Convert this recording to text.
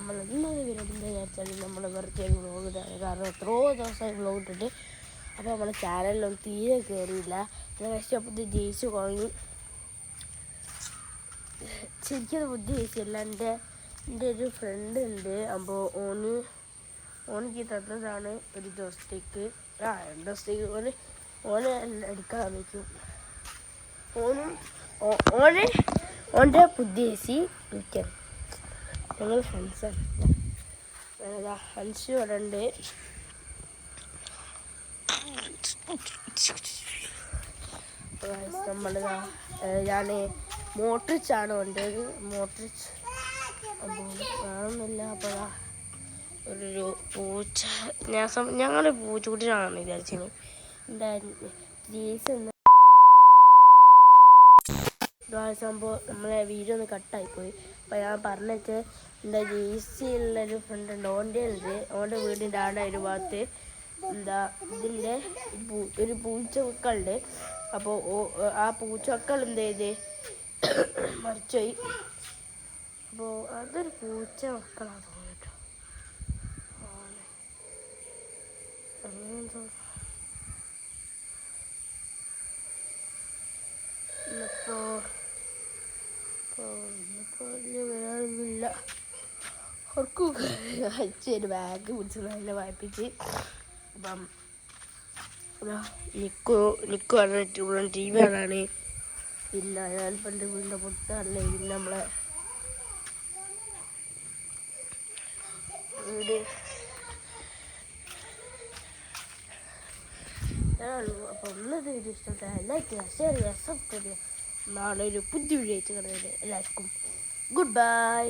നമ്മൾ ഇന്നത് വരുന്നത് വിചാരിച്ചാൽ നമ്മൾ വെറുതെ വ്ളോഗ് ഇടാണ്. കാരണം എത്രയോ ദിവസമായി വ്ളോഗ് ഇട്ടിട്ട്. അപ്പോൾ നമ്മുടെ ചാനലിലൊന്നും തീരെ കയറിയില്ല. ഞാൻ കഷ്ടപ്പെട്ട് ജയിച്ചു വാങ്ങി. ശരിക്കും ബുദ്ധി ജയിച്ചില്ല. എൻ്റെ ഒരു ഫ്രണ്ട് ഉണ്ട്. അപ്പോൾ ഓനിക്ക് തന്നതാണ് ഒരു ദിവസത്തേക്ക് 2 ദിവസത്തേക്ക് ഓനെ എടുക്കാൻ വയ്ക്കും. ഓൻ്റെ ബുദ്ധി ജയിച്ച് വിൽക്കാൻ ഞങ്ങൾ ഫ്രണ്ട്സാണ്. ഹൻസ് ഇവിടെ ഉണ്ട്. നമ്മളിതാ ഞാൻ മോട്ടറിച്ചാണ് കൊണ്ടത്. മോട്ടറിച്ച് കാണുന്നില്ല. അപ്പോൾ ഒരു പൂച്ച ഞങ്ങൾ പൂച്ചക്കുട്ടിയാണെന്ന് വിചാരിച്ചിരുന്നു. എൻ്റെ ജീസ് സംഭവം നമ്മളെ വീഡിയോ ഒന്ന് കട്ടായിപ്പോയി. അപ്പോൾ ഞാൻ പറഞ്ഞിട്ട് എൻ്റെ ജീസിലുള്ളൊരു ഫ്രണ്ട് ഉണ്ട്. ഓൻ്റെ വീടിൻ്റെ ആടെ ഒരു ഭാഗത്ത് ഇതിൻ്റെ ഒരു പൂച്ചമക്കളുണ്ട്. അപ്പോൾ ആ പൂച്ചമക്കൾ എന്ത് ചെയ്ത് മരിച്ചുപോയി. അപ്പോൾ അതൊരു പൂച്ച മക്കളാണ് തോന്നിട്ടോ. അങ്ങനെന്തോ ഇന്നിപ്പോൾ വരാനൊന്നുമില്ല. അവർക്ക് അയച്ചൊരു ബാഗ് പിടിച്ച് നല്ല വായിപ്പിച്ച്. അപ്പം നിക്കു പറഞ്ഞിട്ട് ടി വി കാണാണ്. പിന്നെ ഞാൻ പണ്ട് വീടിൻ്റെ പുറത്താണല്ലേ. പിന്നെ നമ്മളെ വീട് അപ്പോൾ ഒന്നത് വീഡിയോ ഇഷ്ടപ്പെട്ടാൽ ലൈക്ക് ചെയ്യുക, ഷെയർ ചെയ്യുക, സബ്സ്ക്രൈബ് ചെയ്യുക. നാളെ ഒരു പുതിയ വീഡിയോ അയച്ചു കാണുന്നത് എല്ലാവർക്കും ഗുഡ് ബൈ.